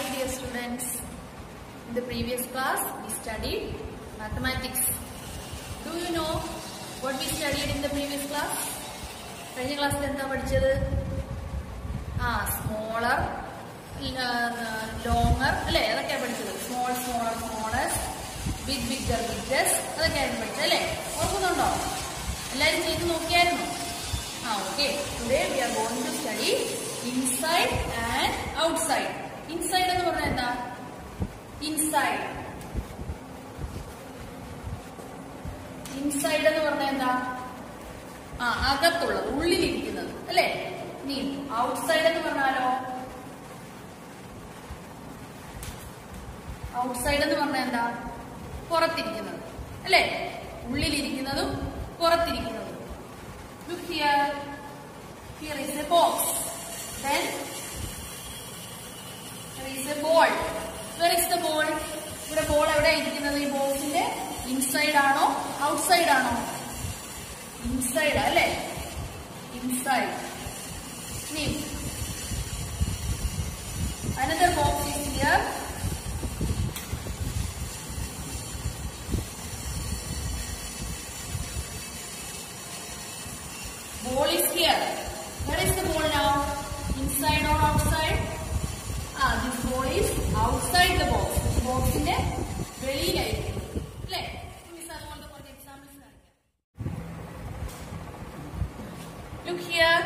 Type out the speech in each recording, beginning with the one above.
Hi dear students, in the previous class we studied mathematics. Do you know what we studied in the previous class? കഴിഞ്ഞ ക്ലാസ്സിൽ എന്താ പഠിച്ചത്? Smaller, longer അല്ലേ, അതൊക്കെയാണ് പഠിച്ചത്. Small smaller smallest, big bigger biggest, അതൊക്കെയാണ് പഠിച്ചത് അല്ലേ? ഓർക്കുന്നുണ്ടോ? എല്ലാവരും ചെയ്ത് നോക്കിയായിരുന്നു? Okay. Today we are going to study inside and outside. Inside എന്ന് പറഞ്ഞാൽ എന്താ? Inside. Inside എന്ന് പറഞ്ഞാൽ എന്താ? അകത്തുള്ളത്, ഉള്ളിലിരിക്കുന്നത് അല്ലേ? ഇനി ഔട്ട്സൈഡ് എന്ന് പറഞ്ഞാലോ? ഔട്ട്സൈഡ് എന്ന് പറഞ്ഞാൽ എന്താ? പുറത്തിരിക്കുന്നത് അല്ലേ? ഉള്ളിലിരിക്കുന്നതും പുറത്തിരിക്കുന്നതും. Look here. Here is a box. Then there is a ball. Where is the ball? ഇവിടെ ബോൾ എവിടെ ഇരിക്കുന്നത്? ഈ ബോക്സിന്റെ ഇൻസൈഡ് ആണോ ഔട്ട്സൈഡ് ആണോ? ഇൻസൈഡ് അല്ലേ? ഇൻസൈഡ്. ഇനി another box is here. Ball is here. Where is the ball now? Inside or outside? This ball is outside the box. Box inde veliyilirikkum. Alle? Miss adukonde korchu examples kanikam. Look here.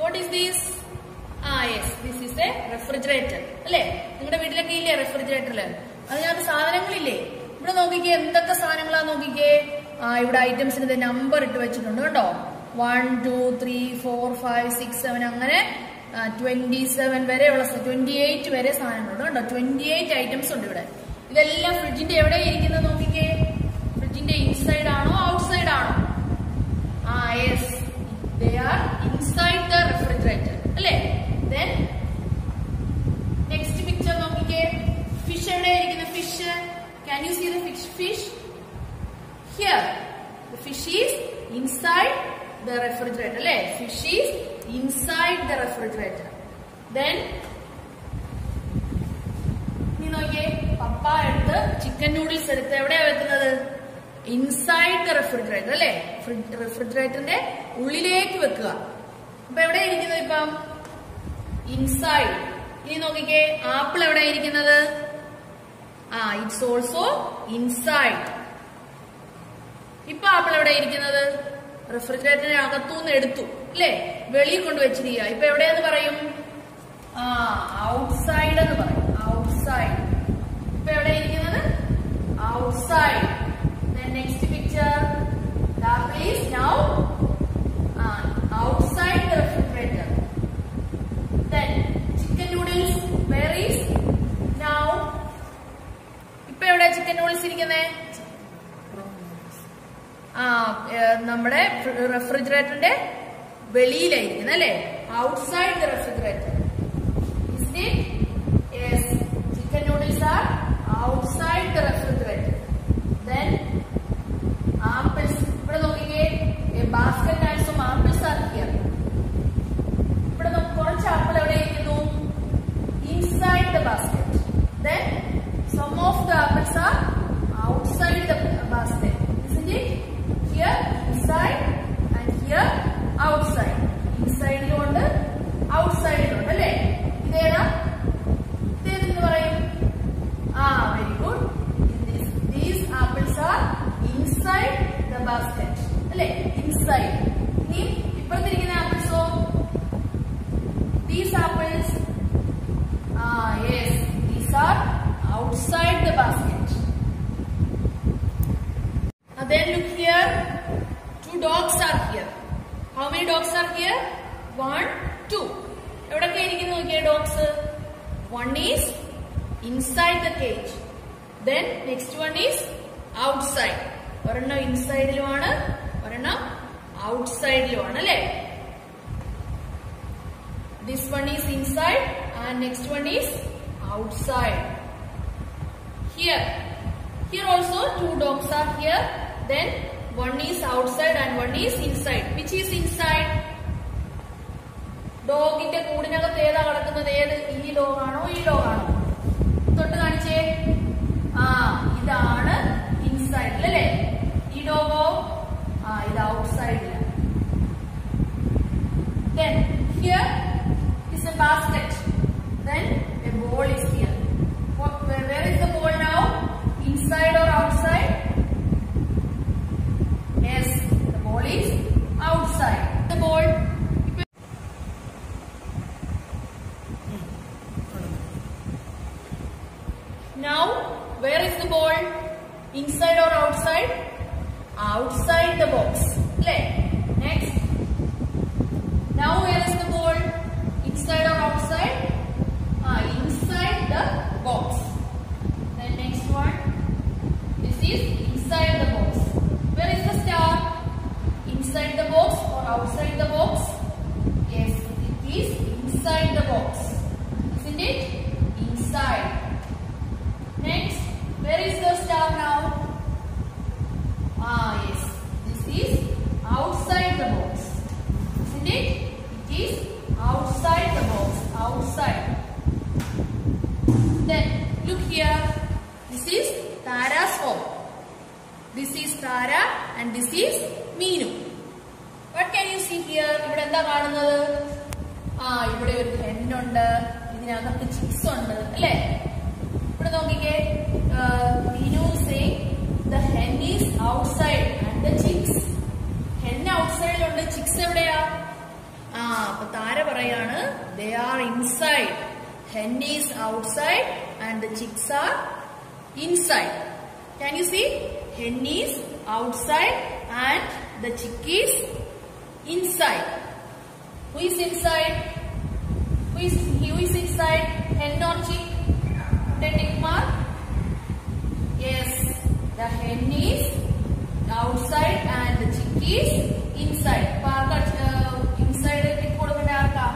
What is this? Yes, this is a refrigerator. Alle? Ningade veetilokke ille refrigerator le? Adinathu സാധനങ്ങളില്ലേ? ഇവിടെ നോക്കിക്കേ, എന്തൊക്കെ സാധനങ്ങളാണ് നോക്കിക്കേ. ഇവിടെ ഐറ്റംസിന്റെ number ഇട്ട് വെച്ചിട്ടുണ്ട് കേട്ടോ. 1, 2, 3, 4, 5, 6, 7 അങ്ങനെ 27 വരെയുള്ള 28 വരെ സാധനങ്ങളുണ്ട് കേട്ടോ. 28 ഐറ്റംസ് ഉണ്ട് ഇവിടെ. ഇതെല്ലാം ഫ്രിഡ്ജിന്റെ എവിടെ ഇരിക്കുന്നത് നോക്കിക്കേ. ഫ്രിഡ്ജിന്റെ ഇൻസൈഡ് ആണോ ഔട്ട്സൈഡ് ആണോ? Yes, they are inside the refrigerator അല്ലേ? ദെൻ നെക്സ്റ്റ് പിക്ചർ നോക്കിക്കേ. ഫിഷ് എവിടെ ഇരിക്കുന്ന? Fish, can you see the fish? Here the fish is inside the refrigerator അല്ലേ? Fish is inside the refrigerator. Then നീ നോക്കിയേ, പപ്പ എടുത്ത് ചിക്കൻ നൂഡിൽസ് എടുത്ത് എവിടെയാ വെക്കുന്നത്? ഇൻസൈഡ് ദ റെഫ്രിജറേറ്റർ അല്ലേ? റെഫ്രിജറേറ്ററിന്റെ ഉള്ളിലേക്ക് വെക്കുക. അപ്പൊ എവിടെ ഇരിക്കുന്നത് ഇപ്പം? ഇൻസൈഡ്. ഇനി നോക്കിക്കേ, ആപ്പിൾ എവിടെ ഇരിക്കുന്നത്? It's also inside. ഇപ്പൊ ആപ്പിൾ എവിടെ ഇരിക്കുന്നത്? റെഫ്രിജറേറ്ററിനെ അകത്തുനിന്ന് എടുത്തു അല്ലേ? വെളിയിൽ കൊണ്ടുവച്ചിരിക്കുക. ഇപ്പൊ എവിടെയെന്ന് പറയും? ഔട്ട്സൈഡ് എന്ന് പറയും. ഔട്ട്സൈഡ്. ഇപ്പൊ എവിടെ ഇരിക്കുന്നത്? Outside. Next picture. The apple is now outside the refrigerator. Then chicken noodles, where is now? ഇപ്പൊ എവിടെ ചിക്കൻ നൂഡിൽസ് ഇരിക്കുന്നേ? നമ്മുടെ റെഫ്രിജറേറ്ററിന്റെ വെളിയിലായിരിക്കുന്നത് അല്ലേ? Outside the refrigerator. Yes, chicken noodles are outside the refrigerator. Then apples. ഇവിടെ നോക്കിക്കേ, basket and some apples are here. ഇവിടെ കുറച്ച് ആപ്പിൾ എവിടെ ഇരിക്കുന്നു? Inside the basket. Then some of the apples are outside the basket. Isn't it? Here inside and here outside. Inside ഇലുണ്ട് outside ഇലുണ്ട് അല്ലേ? ഇതേതാ? ഇതേതെന്ന് പറയും? Very good. These apples are inside the basket അല്ലേ? Inside. ഇനി ഇപ്പുറത്തിരിക്കുന്ന ആപ്പിൾസോ? These apples, yes, these are outside the basket. Then look here, 2 dogs are here. How many dogs are here? 1, 2. എവിടൊക്കെ ഇരിക്കുന്നു നോക്കിയേ dogs? One is inside the cage. Then next one is outside. ഒരെണ്ണം ഇൻസൈഡിലുമാണ്, ഒരെണ്ണം ഔട്ട്സൈഡിലുമാണ് അല്ലേ? This one is inside and next one is outside. Here also 2 dogs are here. Then one is outside and one is inside. Which is inside? ഡോഗിന്റെ കൂടിനകത്ത് ഏതാ കിടക്കുന്നത്? ഏത്? ഈ ഡോഗാണോ ഈ ഡോഗാണോ? തൊട്ട് കാണിച്ചേ. ഇതാണ് ഇൻസൈഡിൽ അല്ലേ? ഈ ഡോഗോ? ഇത് ഔട്ട്സൈഡില്ല. Then here is a basket. Then a ball is here. Where is the ball now? Inside or outside? Yes, the ball is outside. The ball. Now, where is the ball? Inside or outside? Outside the box. Play. Next. Now, where is the ball? Inside or outside? Inside the box. Then next one. This is inside the box. Where is the star? Inside the box or outside the box? Yes, it is inside the box. Isn't it? Inside. Next, where is the star now? Yes, this is outside the box. Isn't it? It is outside the box. Outside. Then, look here. This is Tara's home. This is Tara and this is Meenu. What can you see here? ഇവിടെ എന്താ കാണുന്നത്? ഇവിടെ ഒരു hen ഉണ്ട്. ഇതിനകത്ത് chicks ഉണ്ട് അല്ലേ? ഇവിടെ നോക്കിക്കേ. Meenu is saying the hen is outside and the chicks. Hen outside ഉണ്ട്, chicks എവിടെയാ? അപ്പൊ താര പറയാണ് they are inside. Hen is outside and the chicks are inside. Can you see? Hen is outside and the chick is inside. Who is inside? Who is inside? Hen or chick? The tick mark. Yes, the hen is outside and the chick is inside. Inside tick കൊടുക്കണ്ട ആർക്കാ?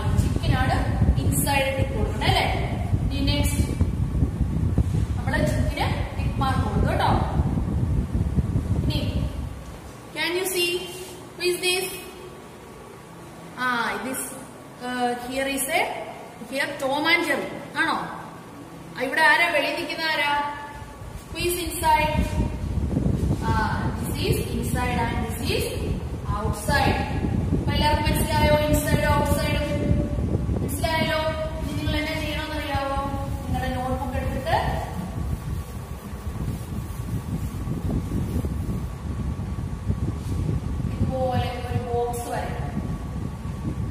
ഈ ചിക്കിനാണ് inside tick കൊടുക്കണേ അല്ലേ? ഇനി next നമ്മളെ ചിക്കിന് tick mark കൊടുത്തു കേട്ടോ. ഇനി can you see who is this? This here is here Tom and Jerry ആണോ? ഇവിടെ ആരാ വെളിയിൽ നിൽക്കുന്ന ആരാ? Who is inside? This is inside and this is outside. അപ്പൊ എല്ലാവർക്കും മനസ്സിലായോ? ഇൻസൈഡും ഔട്ട്സൈഡും മനസ്സിലായല്ലോ? ഇനി നിങ്ങൾ എന്നാ ചെയ്യണമെന്ന് അറിയാവോ? നിങ്ങളുടെ നോട്ട്ബുക്ക് എടുത്തിട്ട് ഇതുപോലെ ഒരു ബോക്സ് വരയ്ക്കണം.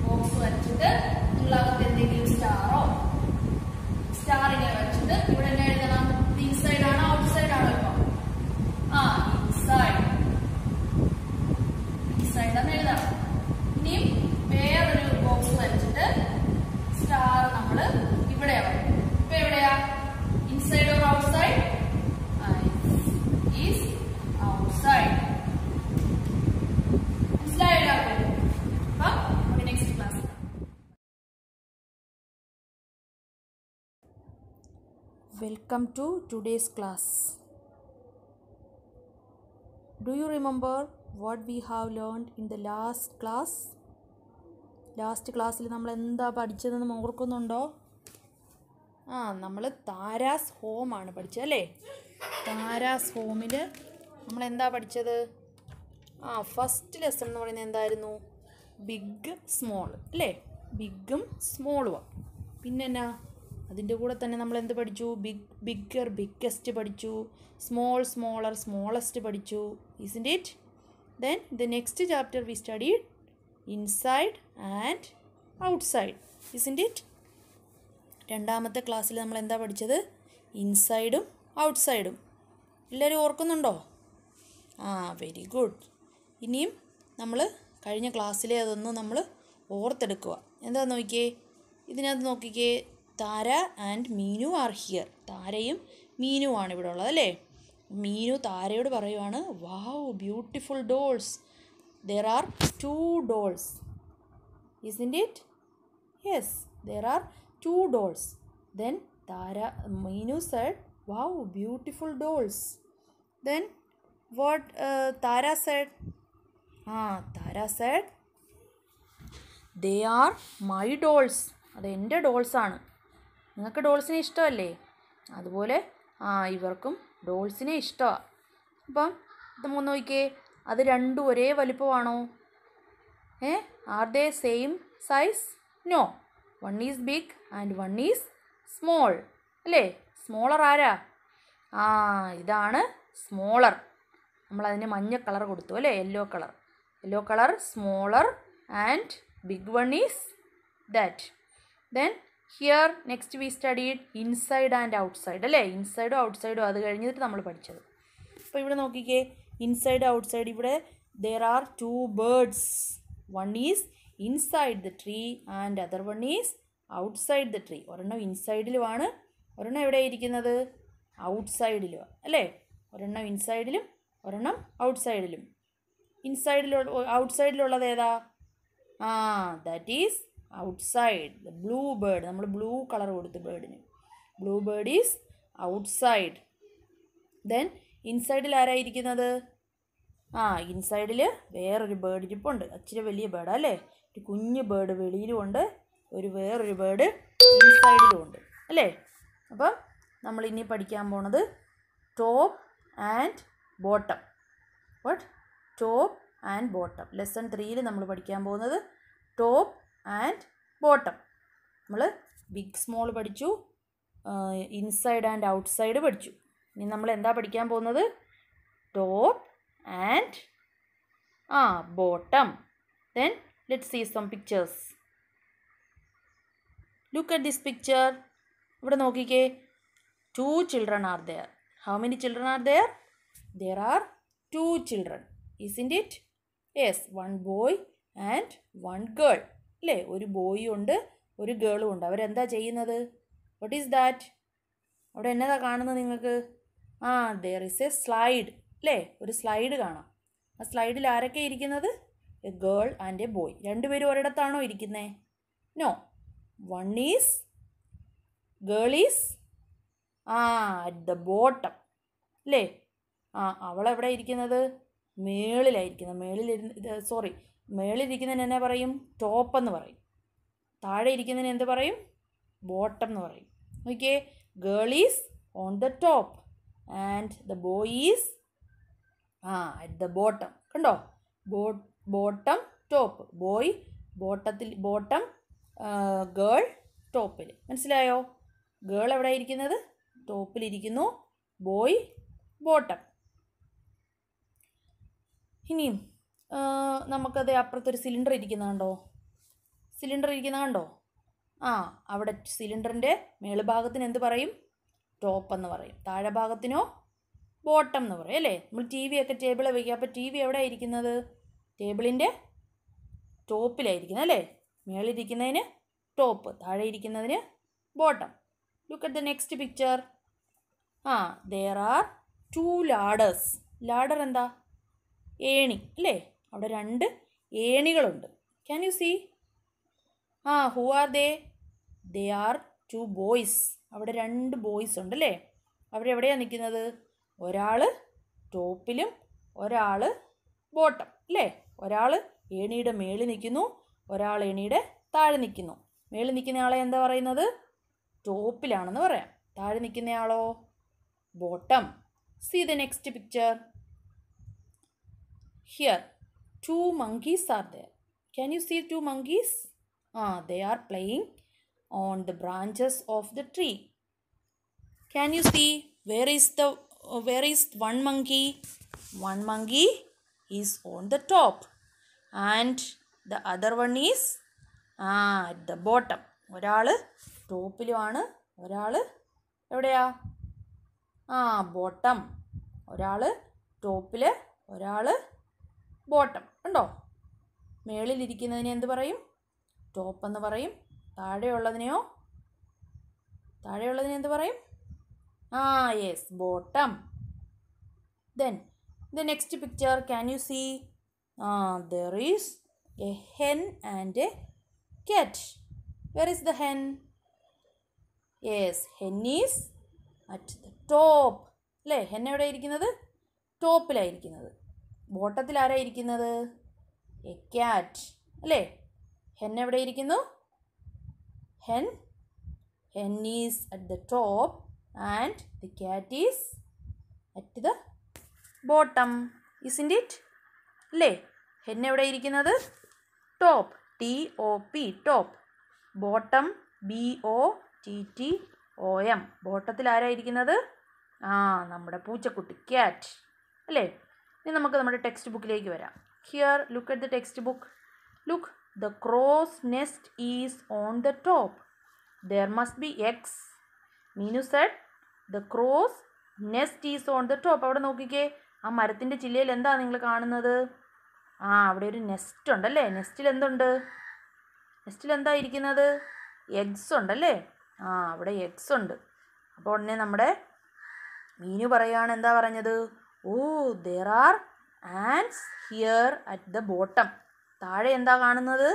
ബോക്സ് വരച്ചിട്ട് നിങ്ങളകത്ത് എന്തെങ്കിലും സ്റ്റാറോ സ്റ്റാറിനെ വെച്ചിട്ട് ഇവിടെ എന്നാ എഴുതണം? ഇൻസൈഡ് ആണോ ഔട്ട്സൈഡ് ആണോ? ഇപ്പൊ ഇൻസൈഡ് എന്ന് എഴുതണം. ഇനിയും വേറൊരു ബോക്സ് വരച്ചിട്ട് സ്റ്റാർ നമ്മള് ഇവിടെ വരും. ഇപ്പൊ എവിടെയാ? Inside or outside? Is outside. മനസ്സിലായോ എല്ലാവർക്കും? അപ്പൊ നമുക്ക് next class. Welcome to today's class. Do you remember what we have learned in the last class? Last ക്ലാസ്സിൽ നമ്മൾ എന്താ പഠിച്ചതെന്ന് ഓർക്കുന്നുണ്ടോ? നമ്മൾ താരാസ് ഹോമാണ് പഠിച്ചത് അല്ലേ? താരാസ് ഹോമിൽ നമ്മൾ എന്താ പഠിച്ചത്? ഫസ്റ്റ് ലെസൺ എന്ന് പറയുന്നത് എന്തായിരുന്നു? ബിഗ് സ്മോൾ അല്ലേ? ബിഗും സ്മോളും. പിന്നെന്നാ അതിൻ്റെ കൂടെ തന്നെ നമ്മൾ എന്ത് പഠിച്ചു? ബിഗ്ഗർ ബിഗ്ഗസ്റ്റ് പഠിച്ചു, സ്മോൾ സ്മോളർ സ്മോളസ്റ്റ് പഠിച്ചു. Isn't it? Then the next chapter we studied inside and outside. Isn't it? രണ്ടാമത്തെ ക്ലാസ്സിൽ നമ്മൾ എന്താ പഠിച്ചത്? ഇൻസൈഡും ഔട്ട്സൈഡും. എല്ലാവരും ഓർക്കുന്നുണ്ടോ? Very good. ഇനിയും നമ്മൾ കഴിഞ്ഞ ക്ലാസ്സിലെ അതൊന്നും നമ്മൾ ഓർത്തെടുക്കുക. എന്താ നോക്കിയേ? ഇതിനകത്ത് നോക്കിക്കേ, താര ആൻഡ് മീനു ആർ ഹിയർ. താരയും മീനുവാണ് ഇവിടെ ഉള്ളത് അല്ലേ? മീനു താരയോട് പറയുവാണ്, വാവ് beautiful dolls. There are 2 dolls. Isn't it? Yes, there are 2 dolls. Then Meenu said, wow, beautiful dolls. Then what Tara said? Tara said, they are my dolls. അത് എൻ്റെ ഡോൾസാണ്. നിങ്ങൾക്ക് ഡോൾസിനെ ഇഷ്ടമല്ലേ? അതുപോലെ ഇവർക്കും ഡോൾസിനെ ഇഷ്ടമാണ്. അപ്പം ഇത് നോക്കിക്കേ, അത് രണ്ടും ഒരേ വലിപ്പമാണോ? Are they same size? No, one is big and one is small അല്ലേ? സ്മോളർ ആരാ? ഇതാണ് സ്മോളർ. നമ്മളതിന് മഞ്ഞ കളർ കൊടുത്തു അല്ലേ? Yellow colour smaller and big one is that. Then here next we studied inside and outside അല്ലേ? ഇൻസൈഡും ഔട്ട്സൈഡും അത് കഴിഞ്ഞിട്ട് നമ്മൾ പഠിച്ചത്. അപ്പോൾ ഇവിടെ നോക്കിക്കേ, ഇൻസൈഡ് ഔട്ട്സൈഡ്. ഇവിടെ there are two birds. One is inside the tree and other one is outside the tree. ഒരെണ്ണം ഇൻസൈഡിലുമാണ്, ഒരെണ്ണം എവിടെ ഇരിക്കുന്നത്? ഔട്ട്സൈഡിലും അല്ലേ? ഒരെണ്ണം ഇൻസൈഡിലും ഒരെണ്ണം ഔട്ട്സൈഡിലും. ഔട്ട്സൈഡിലുള്ളത് ഏതാ? That is outside. The blue bird. നമ്മൾ ബ്ലൂ കളർ കൊടുത്തു ബേർഡിന്. Blue bird is outside. Then ഇൻസൈഡിൽ ആരായിരിക്കുന്നത്? ഇൻസൈഡിൽ വേറൊരു ബേർഡ് ഇരിപ്പുണ്ട്. ഇച്ചിരി വലിയ ബേർഡാ അല്ലേ? ഒരു കുഞ്ഞു ബേർഡ് വെളിയിലുമുണ്ട്, വേറൊരു ബേർഡ് ഇൻസൈഡിലും ഉണ്ട് അല്ലേ? അപ്പം നമ്മൾ ഇനി പഠിക്കാൻ പോണത് top and bottom. Top and bottom. Lesson 3 നമ്മൾ പഠിക്കാൻ പോകുന്നത് ടോപ്പ് ആൻഡ് ബോട്ടം. നമ്മൾ ബിഗ് സ്മോൾ പഠിച്ചു, ഇൻസൈഡ് ആൻഡ് ഔട്ട്സൈഡ് പഠിച്ചു. ഇനി നമ്മൾ എന്താ പഠിക്കാൻ പോകുന്നത്? Top and bottom. Then let's see some pictures. Look at this picture. ഇവിടെ നോക്കിക്കേ, 2 children are there. How many children are there? There are 2 children, isn't it? Yes, one boy and one girl അല്ലേ? ഒരു ബോയും ഉണ്ട്, ഒരു ഗേളും ഉണ്ട്. അവരെന്താ ചെയ്യുന്നത്? What is that? അവിടെ എന്നതാ കാണുന്നത് നിങ്ങൾക്ക്? there is a slide അല്ലേ? ഒരു സ്ലൈഡ് കാണാം. ആ സ്ലൈഡിൽ ആരൊക്കെ ഇരിക്കുന്നത്? A girl and a boy. രണ്ടുപേരും ഒരിടത്താണോ ഇരിക്കുന്നത്? No, one is girl is at the bottom അല്ലേ? അവളെവിടെ ഇരിക്കുന്നത്? മേളിലായിരിക്കുന്നത്. മേളിലിരിക്കുന്നതിന് എന്നാ പറയും? ടോപ്പ് എന്ന് പറയും. താഴെ ഇരിക്കുന്നതിന് എന്ത് പറയും? ബോട്ടം എന്ന് പറയും. Okay, girl is on the top and the boy is at the bottom. കണ്ടോ? Bottom top. Boy bottom, girl ടോപ്പിൽ. മനസ്സിലായോ? ഗേൾ എവിടെ ഇരിക്കുന്നത്? ടോപ്പിലിരിക്കുന്നു, ബോയ് ബോട്ടം. ഇനിയും നമുക്കത് അപ്പുറത്തൊരു സിലിണ്ടർ ഇരിക്കുന്നത് കണ്ടോ? അവിടെ സിലിണ്ടറിൻ്റെ മേളുഭാഗത്തിന് എന്ത് പറയും? ടോപ്പ് എന്ന് പറയും. താഴെ ഭാഗത്തിനോ ബോട്ടം എന്ന് പറയും അല്ലേ? നമ്മൾ ടി വി ഒക്കെ ടേബിളിൽ വയ്ക്കുക. അപ്പോൾ ടി വി എവിടെ ഇരിക്കുന്നത്? ടേബിളിൻ്റെ ടോപ്പിലായിരിക്കുന്നത് അല്ലേ? മേളിരിക്കുന്നതിന് ടോപ്പ്, താഴെ ഇരിക്കുന്നതിന് bottom. Look at the next picture. there are 2 ladders. Ladder എന്താ? ഏണി അല്ലേ? അവിടെ 2 ഏണികളുണ്ട്. Can you see? who are they? They are 2 boys. അവിടെ 2 ബോയ്സ് ഉണ്ട് അല്ലേ? അവരെവിടെയാണ് നിൽക്കുന്നത്? ഒരാൾ ടോപ്പിലും ഒരാൾ ബോട്ടം അല്ലേ? ഒരാൾ ഏണിയുടെ മേളിൽ നിൽക്കുന്നു, ഒരാൾ ഏണിയുടെ താഴെ നിൽക്കുന്നു. മേളിൽ നിൽക്കുന്ന ആളെ എന്താ പറയുന്നത്? ടോപ്പിലാണെന്ന് പറയാം. താഴെ നിൽക്കുന്നയാളോ? Bottom. See the next picture. Here 2 monkeys are there. Can you see 2 monkeys? They are playing on the branches of the tree. Can you see where is one monkey? One monkey is on the top and the other one is at the bottom. ഒരാൾ ടോപ്പിലുമാണ്, ഒരാൾ എവിടെയാ? Bottom. ഒരാൾ ടോപ്പിൽ, ഒരാൾ bottom. കണ്ടോ? മേളിലിരിക്കുന്നതിനെ എന്ത് പറയും? Top എന്ന് പറയും. താഴെയുള്ളതിനെ എന്ത് പറയും? yes, bottom. Then the next picture, can you see? There is a hen and a cat. Where is the hen? Yes, hen is at the top അല്ലേ? hen എവിടെ ഇരിക്കുന്നത്? ടോപ്പിലായിരിക്കുന്നത്. ബോട്ടത്തിൽ ആരായിരിക്കുന്നത്? എ ക്യാറ്റ് അല്ലേ? hen എവിടെ ഇരിക്കുന്നു? hen is at the top and the cat is at the bottom, isn't it? അല്ലേ? hen എവിടെ ഇരിക്കുന്നത്? Top, TOP, top. Bottom, BOTTOM, ബോട്ടത്തിൽ ആരായിരിക്കുന്നത്? നമ്മുടെ പൂച്ചക്കുട്ടി, ക്യാറ്റ് അല്ലേ? ഇനി നമുക്ക് നമ്മുടെ ടെക്സ്റ്റ് ബുക്കിലേക്ക് വരാം. Here look at the text book. Look, the crow's nest is on the top. There must be eggs. Meenu said the crow's nest is on the top. അവിടെ നോക്കിക്കേ, ആ മരത്തിൻ്റെ ചില്ലയിൽ എന്താ നിങ്ങൾ കാണുന്നത്? അവിടെ ഒരു നെസ്റ്റ് ഉണ്ടല്ലേ? നെസ്റ്റിൽ എന്തുണ്ട്? നെസ്റ്റിൽ എന്താ ഇരിക്കുന്നത്? എഗ്സ് ഉണ്ടല്ലേ? അവിടെ എഗ്സ് ഉണ്ട്. അപ്പോൾ ഉടനെ നമ്മുടെ മീനു പറയാണ്, എന്താ പറഞ്ഞത്? there are ants here at the bottom. താഴെ എന്താ കാണുന്നത്?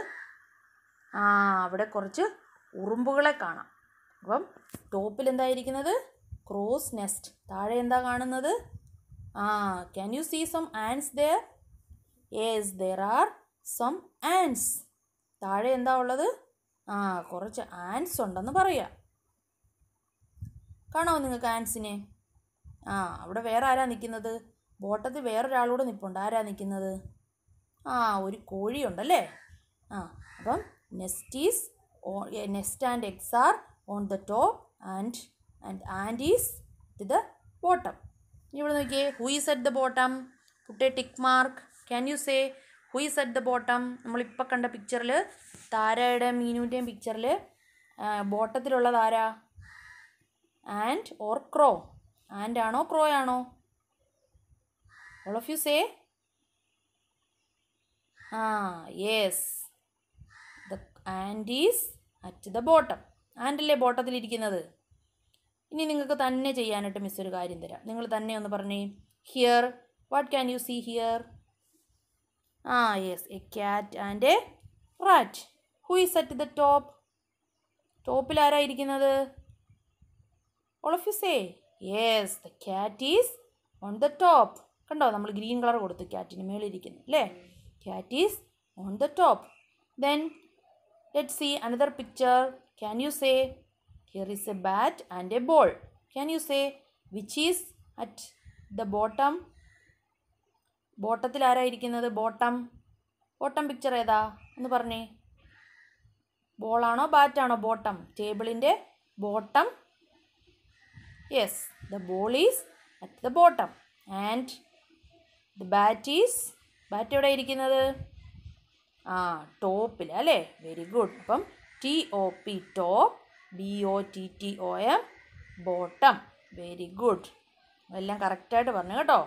അവിടെ കുറച്ച് ഉറുമ്പുകളെ കാണാം. അപ്പം ടോപ്പിൽ എന്തായിരിക്കുന്നത്? Cross nest. താഴെ എന്താ കാണുന്നത്? Can you see some ants there? Yes, there are some ants. താഴെ എന്താ ഉള്ളത്? കുറച്ച് ആൻസ് ഉണ്ടെന്ന് പറയാം. കാണാമോ നിങ്ങൾക്ക് ആൻസിനെ? അവിടെ വേറെ ആരാ നിൽക്കുന്നത്? ബോട്ടത്തിൽ വേറൊരാളൂടെ നിൽപ്പുണ്ട്. ആരാ നിൽക്കുന്നത്? ഒരു കോഴിയുണ്ടല്ലേ? അപ്പം nest and eggs are on the top and and is to the bottom. ഇവിടെ നോക്കിയേ, who is at the bottom? Put a tick mark. Can you say who is at the bottom? നമ്മളിപ്പോൾ കണ്ട പിക്ചറിൽ, താരയുടെയും മീനുവിൻ്റെയും പിക്ചറിൽ ബോട്ടത്തിലുള്ളത് ആരാ? And or crow? ആൻഡ് ആണോ crow ആണോ? All of you say. Yes, the ant is at the bottom. ആൻഡല്ലേ ബോട്ടത്തിലിരിക്കുന്നത്? ഇനി നിങ്ങൾക്ക് തന്നെ ചെയ്യാനായിട്ട് മിസ് ഒരു കാര്യം തരാം. നിങ്ങൾ തന്നെ ഒന്ന് പറഞ്ഞേ. Here, what can you see here? Yes, a cat and a rat. Who is at the top? ടോപ്പിൽ ആരാ ഇരിക്കുന്നത്? All of you say. Yes, the cat is on the top. കണ്ടോ, നമ്മൾ ഗ്രീൻ കളർ കൊടുത്തു ക്യാറ്റിന് മേളിരിക്കുന്നു അല്ലേ? Cat is on the top. Then let's see another picture. Can you say? Here is a bat and a ball. Can you say which is at the bottom? ബോട്ടത്തിൽ ആരായിരിക്കുന്നത്? Bottom. Bottom picture ഏതാ ഒന്ന് പറഞ്ഞേ. ബോളാണോ ബാറ്റാണോ? Bottom. ടേബിളിൻ്റെ bottom. Yes, the ball is at the bottom and the bat is, bat എവിടെ ഇരിക്കുന്നത്? ടോപ്പിൽ അല്ലേ? Very good. അപ്പം TOP, top, BOTTOM, bottom. Very good. എല്ലാം കറക്റ്റായിട്ട് പറഞ്ഞു കേട്ടോ.